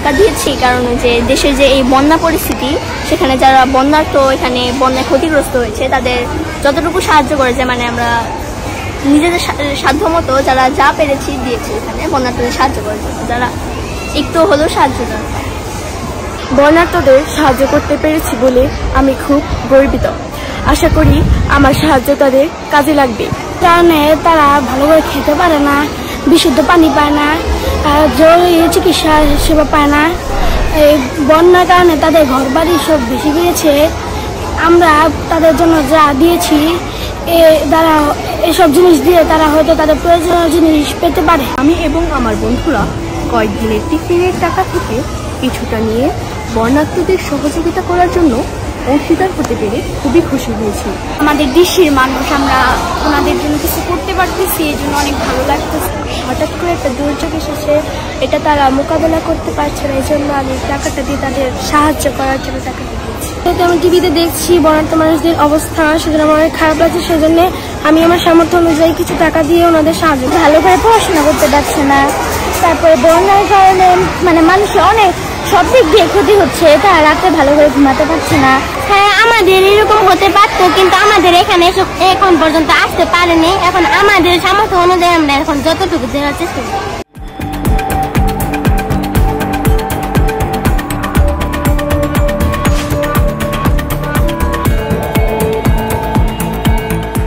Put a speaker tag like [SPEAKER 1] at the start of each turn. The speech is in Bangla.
[SPEAKER 1] টাকা দিয়েছি কারণ যে দেশের যে এই বন্যা পরিস্থিতি, সেখানে যারা বন্যার্থ এখানে বন্যায় ক্ষতিগ্রস্ত হয়েছে তাদের যতটুকু সাহায্য করেছে, মানে আমরা নিজেদের সাধ্য মতো যারা যা পেরেছি দিয়েছি এখানে বন্যার্থদের সাহায্য করার জন্য, যারা একটু হলেও সাহায্য দরকার।
[SPEAKER 2] বন্যার্থদের সাহায্য করতে পেরেছি বলে আমি খুব গর্বিত। আশা করি আমার সাহায্য তাদের কাজে লাগবে।
[SPEAKER 3] কারণে তারা ভালো করে খেতে পারে না, বিশুদ্ধ পানি পায় না, জরুরি চিকিৎসা সেবা পায় না। এই বন্যার কারণে তাদের ঘর বাড়ি সব ভেসে গিয়েছে। আমরা তাদের জন্য যা দিয়েছি দ্বারা এসব জিনিস দিয়ে তারা হয়তো তাদের প্রয়োজনীয় জিনিস পেতে পারে।
[SPEAKER 2] আমি এবং আমার বন্ধুরা কয়েকদিনের টিফিনের টাকা থেকে কিছুটা নিয়ে বন্যার্থদের সহযোগিতা করার জন্য অংশীদার হতে পেরে খুবই খুশি হয়েছি।
[SPEAKER 3] আমাদের দেশের মানুষ, আমরা ওনাদের জন্য কিছু করতে পারতেছি, এই জন্য অনেক ভালো লাগতেছে। হঠাৎ করে একটা দুর্যোগ এসেছে, এটা তারা মোকাবেলা করতে পারছে না, এই জন্য আমি টাকাটা দিয়ে তাদের সাহায্য করার জন্য টাকাটা দিয়েছি। আমি টিভিতে দেখছি বন্যার্থ মানুষদের অবস্থা, সেজন্য আমার অনেক খারাপ লাগছে। সেজন্য আমি আমার সামর্থ্য অনুযায়ী কিছু টাকা দিয়ে ওনাদের সাহায্য। ভালো করে পড়াশোনা করতে পারছে না, তারপরে বন্যার কারণে মানে মানুষের অনেক সব দিক দিয়ে ক্ষতি হচ্ছে, তারা রাতে ভালো করে ঘুমাতে পারছে না।
[SPEAKER 1] হ্যাঁ, আমাদের এরকম হতে পারতো, কিন্তু আমাদের এখানে এখন পর্যন্ত আসতে পারেনি। এখন আমাদের সামর্থ্য অনুযায়ী আমরা এখন যতটুকু দেওয়ার চেষ্টা করি।